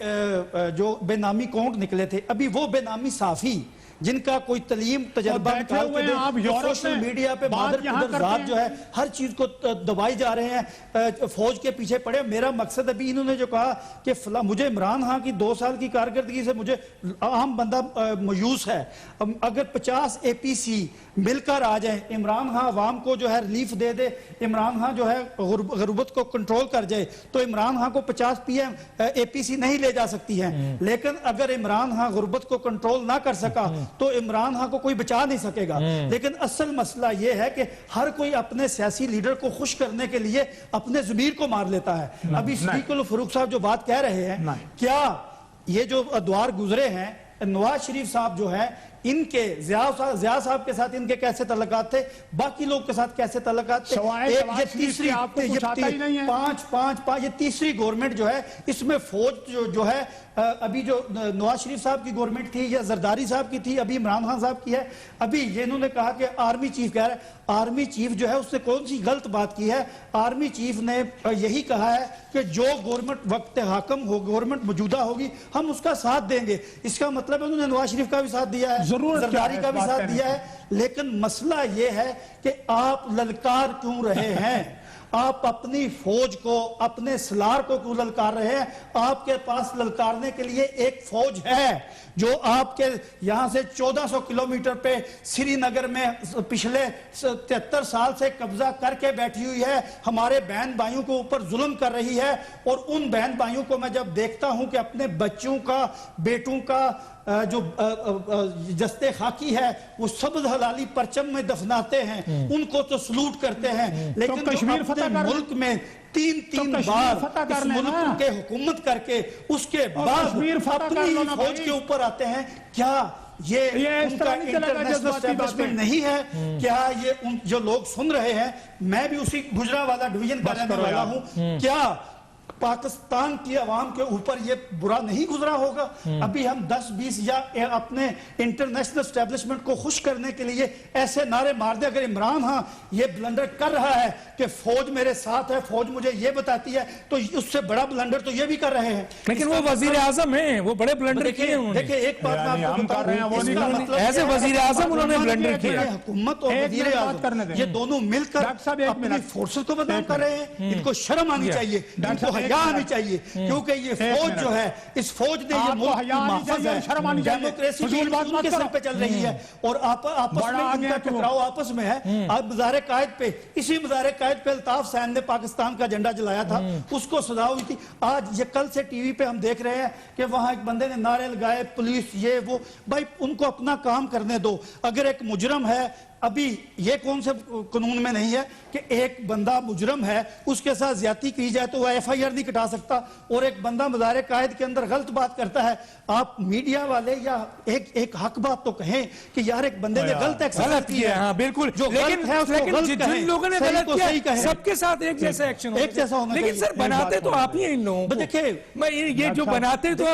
जो बेनामी अकाउंट निकले थे, अभी वो बेनामी साफी जिनका कोई तलीम तजर्बा निकाल के दे, आप सोशल मीडिया पे जात जो है हर चीज को दबाई जा रहे हैं, फौज के पीछे पड़े। मेरा मकसद अभी इन्होंने जो कहा कि मुझे इमरान खान की 2 साल की कारकर्दगी से मुझे आम बंदा मायूस है। अगर 50 APC मिलकर आ जाए, इमरान खान अवाम को जो है रिलीफ दे दे, इमरान खान जो है गुर्बत को कंट्रोल कर जाए, तो इमरान खान को 50 PM APC नहीं ले जा सकती है। लेकिन अगर इमरान खान गुर्बत को कंट्रोल ना कर सका तो इमरान खान को कोई बचा नहीं सकेगा। लेकिन असल मसला यह है कि हर कोई अपने सियासी लीडर को खुश करने के लिए अपने ज़मीर को मार लेता है। अभी सदीकुल फरूक साहब जो बात कह रहे हैं, क्या ये जो अदवार गुजरे हैं, नवाज शरीफ साहब जो है, इनके ज़िया साहब के साथ इनके कैसे तल्लुकात थे, बाकी लोग के साथ कैसे तल्लुकात थे? ये तीसरी ये तीसरी गवर्नमेंट जो है, इसमें फौज जो है, अभी जो नवाज शरीफ साहब की गवर्नमेंट थी या जरदारी साहब की थी, अभी इमरान खान साहब की है। अभी ये इन्होंने कहा कि आर्मी चीफ कह रहा है, आर्मी चीफ जो है उसने कौन सी गलत बात की है? आर्मी चीफ ने यही कहा है कि जो गवर्नमेंट वक्त हाकम हो, गवर्नमेंट मौजूदा होगी, हम उसका साथ देंगे। इसका मतलब है उन्होंने नवाज शरीफ का भी साथ दिया है, जरदारी का भी साथ दिया है। लेकिन मसला यह है कि आप ललकार क्यों रहे हैं? आप अपनी फौज को, अपने सलार को क्यों ललकार रहे हैं? आपके पास ललकारने के लिए एक फौज है जो आपके यहां से 1400 किलोमीटर पे श्रीनगर में पिछले 73 साल से कब्जा करके बैठी हुई है, हमारे बहन भाइयों के ऊपर जुल्म कर रही है। और उन बहन भाइयों को मैं जब देखता हूं कि अपने बच्चों का, बेटों का जो जस्ते खाकी है वो सब हलाली परचम में दफनाते हैं, उनको तो सलूट करते हैं। लेकिन तो कश्मीर मुल्क में तीन बार इस मुल्क के हुकूमत करके उसके बाद अपनी फौज के ऊपर आते हैं, क्या ये उनका इंटरनेशनल एस्टेब्लिशमेंट नहीं है? क्या ये जो लोग सुन रहे हैं, मैं भी उसी गुजरांवाला डिवीजन का रहने वाला हूं, क्या पाकिस्तान की आवाम के ऊपर ये बुरा नहीं गुजरा होगा? अभी हम 10-20 या अपने इंटरनेशनल एस्टेब्लिशमेंट को खुश करने के लिए ऐसे नारे मार दे। अगर इमरान खान ये ब्लंडर कर रहा है कि फौज मेरे साथ है, फौज मुझे ये बताती है, तो उससे बड़ा ब्लंडर तो ये भी कर रहे हैं। लेकिन वो वजीर आजम है, वो बड़े ब्लंडर किए उन्होंने। देखिए एक बात मैं आपको बता रहा हूं, ऐसे वजीर आजम उन्होंने ब्लंडर किया। हुकूमत और वजीर आजम ये दोनों मिलकर अपनी फोर्सेस को बदनाम कर रहे हैं। इनको शर्म आनी चाहिए, इनको हया आनी चाहिए, क्योंकि ये फौज जो है, इस फौज ने ये मुल्क की महफूज है, डेमोक्रेसी उनके सर पे चल रही है। और आपस में इनका टकराव आपस में है। आज मज़ार कायद पे, इसी मज़ार कायद पे अल्ताफ सैन ने पाकिस्तान का झंडा जलाया था, उसको सजा हुई थी। आज ये कल से टीवी पे हम देख रहे हैं कि वहां एक बंदे ने नारे लगाए, पुलिस ये वो। भाई उनको अपना काम करने दो। अगर एक मुजरम है अभी ये कौन से कानून में नहीं है कि एक बंदा मुजरम है उसके साथ ज्यादती की जाए तो वह FIR नहीं कटा सकता, और एक बंदा मज़ारे कायद के अंदर गलत बात करता है, आप मीडिया वाले या एक हक बात तो कहें कि यार एक बंदे ने गलत गलत किया, हाँ बिल्कुल, जो लेकिन जिन लोगों ने गलत किया सबके साथ एक जैसा एक्शन, एक जैसा होना चाहिए। लेकिन सर बनाते तो आप ही हैं इन लोगों को। देखिए मैं ये जो बनाते तो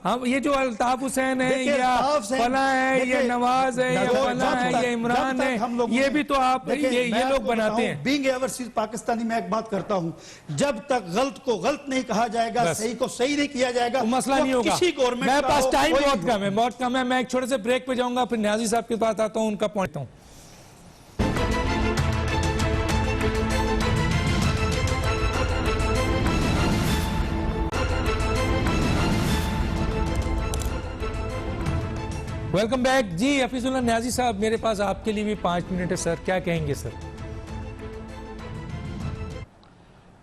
हम, ये जो अल्ताफ हुसैन है या फला है या नवाज है या फला है या इमरान है, ये भी तो आप ये लोग बनाते हैं। बीइंग ओवरसीज पाकिस्तानी मैं एक बात करता हूं, जब तक गलत को गलत नहीं कहा जाएगा, सही को सही नहीं किया जाएगा, मसला नहीं होगा। किसी गवर्नमेंट मेरे पास टाइम बहुत कम है, मैं एक छोटे से ब्रेक पे जाऊंगा, फिर न्याजी साहब के पास आता हूं, उनका पॉइंट हूं। वेलकम बैक जी। हफीजुल्लाह न्याजी साहब, मेरे पास आपके लिए भी 5 मिनट है सर, क्या कहेंगे सर?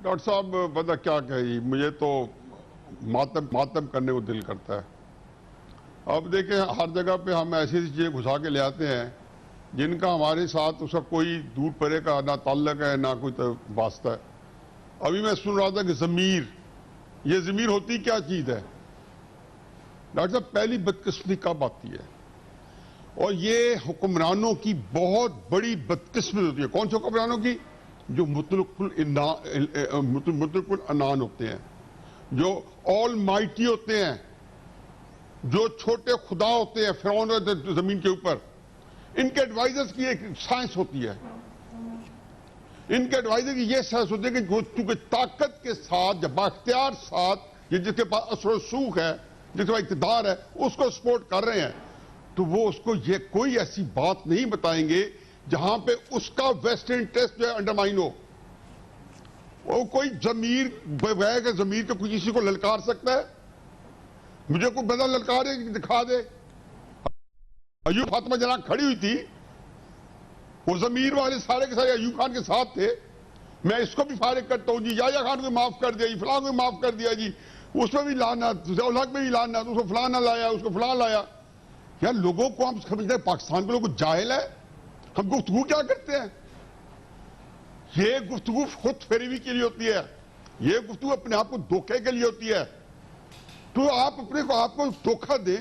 डॉक्टर साहब पता क्या कही, मुझे तो मातम करने को दिल करता है। अब देखें, हर जगह पे हम ऐसी चीजें घुसा के ले आते हैं जिनका हमारे साथ उसका कोई दूर परे का ना ताल्लुक है ना कोई वास्ता है। अभी मैं सुन रहा था कि ज़मीर, ये ज़मीर होती क्या चीज है? डॉक्टर साहब, पहली बदकिस्मती कब आती है? और ये हुक्मरानों की बहुत बड़ी बदकिस्मती होती है। कौन से हुक्मरानों की? जो मुतलकुल अनान होते हैं, जो ऑल माइटी होते हैं, जो छोटे खुदा होते हैं, फिरौन जमीन के ऊपर। इनके एडवाइजर्स की एक साइंस होती है, इनके एडवाइजर की ये साइंस होती है कि चूंकि ताकत के साथ, जब बाख्तियार साथ, ये जिसके पास असर सूख है, जिसके पास इक़्तिदार है, उसको सपोर्ट कर रहे हैं, तो वो उसको ये कोई ऐसी बात नहीं बताएंगे जहां पे उसका वेस्ट इंटरेस्ट जो है अंडरमाइन हो। वो कोई जमीर बगैर जमीर के कोई किसी को ललकार सकता है? मुझे कोई बंदा ललकारे दिखा दे। अयूब फातिमा जना खड़ी हुई थी, वो जमीर वाले सारे के सारे अयूब खान के साथ थे। मैं इसको भी फारिग करता हूँ जी, याया खान को माफ कर दिया जी, फलां को माफ कर दिया जी, उसमें भी लाना, उलहक में भी लाना, उसको फलाना लाया, उसको फलां लाया। यार लोगों को हम समझते हैं पाकिस्तान के लोग जाहिल है, हम गुफ्तगू क्या करते हैं? ये गुफ्तगू खुद फेरीवी के लिए होती है, ये गुफ्तगू अपने आप को धोखे के लिए होती है। तो आप अपने को आपको धोखा दें।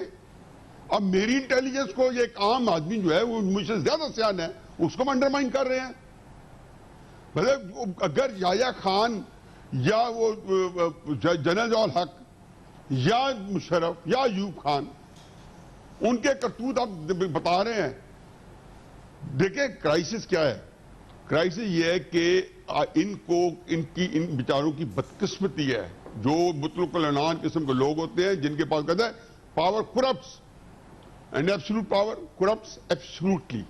अब मेरी इंटेलिजेंस को ये एक आम आदमी जो है वो मुझसे ज्यादा सियान है, उसको अंडरमाइन कर रहे हैं। मतलब अगर याया खान या वो जनरल हक या मुशर्रफ या अयूब खान, उनके करतूत आप बता रहे हैं। देखिए क्राइसिस क्या है? क्राइसिस ये है कि इन बेचारों की बदकिस्मती है, जो मुतलकुल अनान किस्म के लोग होते हैं जिनके पास कहता है power corrupts and absolute power corrupts absolutely.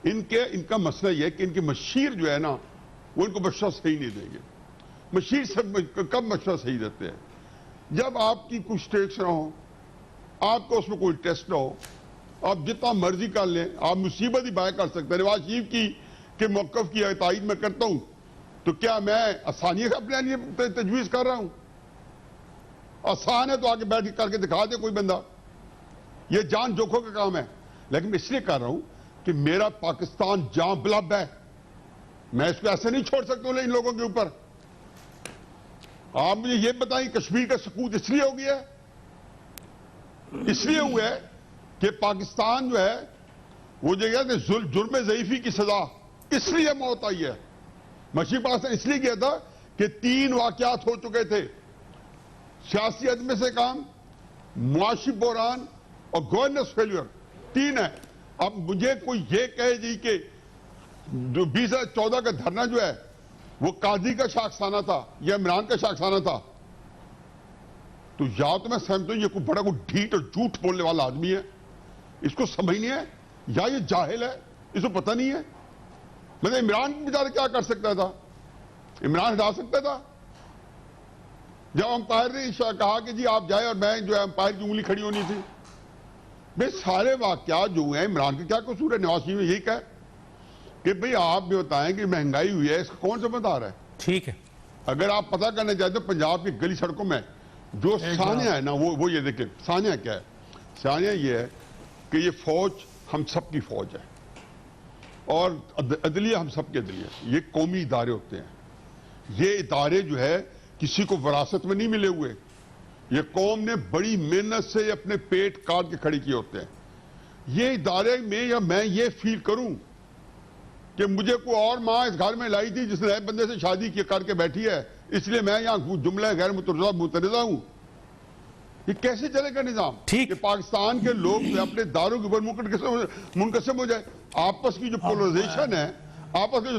इनका मसला यह है कि इनके मशीर जो है ना, वो इनको मशवरा सही नहीं देंगे। मशीर सब कब मशवरा सही देते हैं? जब आपकी कुछ स्टेक्स ना हो, आपको उसमें कोई टेस्ट ना हो, आप जितना मर्जी कर लें, आप मुसीबत ही बाय कर सकते हैं। नवाज शरीफ के मौकफ की तायद मैं करता हूं, तो क्या मैं आसानियत अपने लिए तजवीज कर रहा हूं? आसान है तो आगे बैठ करके दिखा दे कोई बंदा, ये जान जोखों का काम है। लेकिन मैं इसलिए कर रहा हूं कि मेरा पाकिस्तान जान बलब है, मैं इसको ऐसे नहीं छोड़ सकता इन लोगों के ऊपर। आप मुझे ये बताएं, कश्मीर का सकूत इसलिए हो गया है, इसलिए हुआ है कि पाकिस्तान जो है वो जगह जुर्म ज़ईफ़ी की सजा इसलिए मौत आई है। मशीर पाकिस्तान इसलिए किया था कि 3 वाकयात हो चुके थे, सियासी अदम से काम, मुआशी बहरान और गवर्नेंस फेल्यूर, 3 है। अब मुझे कोई ये कहे जी कि जो 2014 का धरना जो है वो काजी का शाखसाना था या इमरान का शाखसाना था, तो या तो मैं समझता हूं ये कोई बड़ा कोई ढीठ और झूठ बोलने वाला आदमी है, इसको समझ नहीं है, या ये जाहिल है, इसको पता नहीं है। मतलब इमरान बेचारे क्या कर सकता था? इमरान हटा सकता था? जब अंपायर ने कहा कि जी आप जाए और मैं जो है अंपायर की उंगली खड़ी होनी थी। भाई सारे वाकयात जो हुए हैं, इमरान का क्या कसूर है? नवाज शरीफ ने यही कहा कि भाई आप भी बताएं कि महंगाई हुई है, इसका कौन जिम्मेदार है? ठीक है, अगर आप पता करना चाहते हो पंजाब की गली सड़कों में जो सानिया है ना, वो ये देखिए सानिया क्या है। सानिया ये है कि ये फौज हम सब की फौज है, और अदलिया हम सबके अदलिया, ये कौमी इदारे होते हैं। ये इदारे जो है किसी को विरासत में नहीं मिले हुए, ये कौम ने बड़ी मेहनत से अपने पेट काट के खड़ी किए होते हैं। ये इदारे में या मैं ये फील करूं कि मुझे कोई और माँ इस घर में लाई थी जिसने नए बंदे से शादी करके बैठी है, इसलिए मैं यहां जुमला गैर मुतरदा हूं, ये कैसे चलेगा निजाम? ठीक। कि पाकिस्तान के लोग जो अपने दारों के ऊपर मुनकसम हो जाए। आपस की जो पोलराइजेशन है, आपस में जो